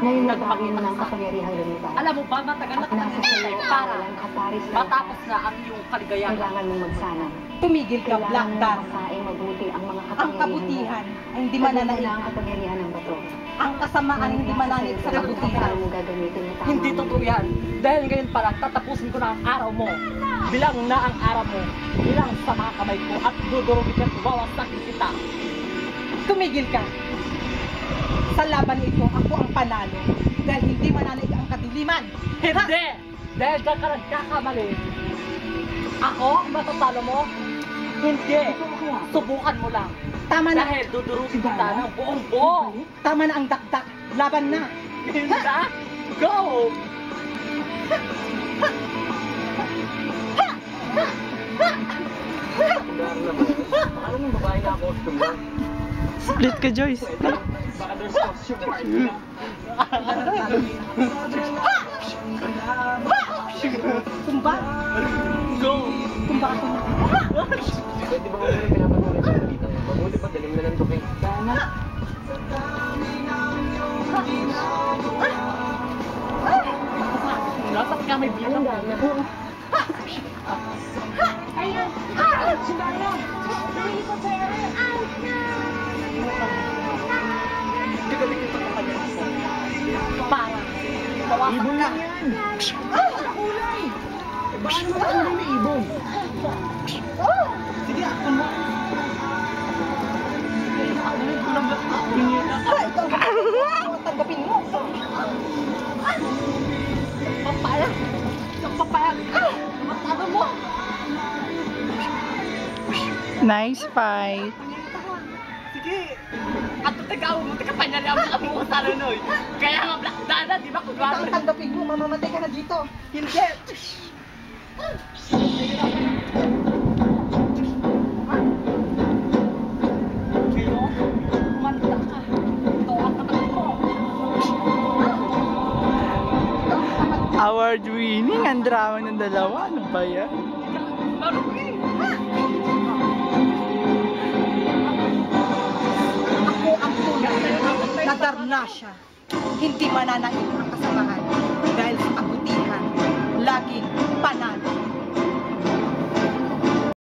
Ngayon na nagpakita ng sa kapangyarihang lumipad. Alam mo ba, matagal na At nasa kita sa'yo para ang kaparis na matapos na ang iyong kaligayahan. kailangan mong magsanang. Tumigil ka, Black Kailangan Dharma. mong masaing mabuti ang mga Ang kabutihan ay hindi mananaig. ang kapangyarihan ng bato. Ang kasamaan hindi mananaig sa kabutihan. Mo gagamitin yung tama Hindi mo. totoo yan. Dahil ngayon pa lang, tatapusin ko na ang araw mo. Bilang na ang araw mo. Bilang sa mga kamay ko at dudurugin at wawasakin kita. Tumigil ka. Sa laban ito, ako ang panalo. Dahil hindi mananaig ang kadiliman. Hindi! Dahil dyan ka nagkakamali. Ako, matatalo mo? Hindi. Subukan mo lang. Tama na. Dahil dudurugin kita ng buong buo. Tama na ang dakdak. Laban na. Hindi? Go! Alam mo, babae na ako. Split ka, Joyce. Baka there's costume party na. Tumba. Go! Tumba ako na. Pwede ba kung meron pinapatuloy sa dito? Mabuti pa, dalim na ng tuki. Sana. Dapat ka may bilang. Ayun. Sundalo. Hindi ko dito sa kanya. Para. Bawasan Ibon ka. lang yan! Kulay! Baka naman ang kulay na ibon. Sige, akon mo. Tanggapin mo. Papayag. Papayag. Matalo mo. Nice fight. Sige. At tagaw mo, tagapanyali ang mga buong talunoy. Kaya nga Black Dana, di ba? Ikaw ang tanggapin mo. Mamamatay ka na dito. Hindi. Kilo, umanda ka. Ito ang kapatid mo. Award winning. Ang drama ng dalawa. Ano ba yan? Marumi. Ako ang tunay na Darnasha. Hindi mananaig ang kasamahan.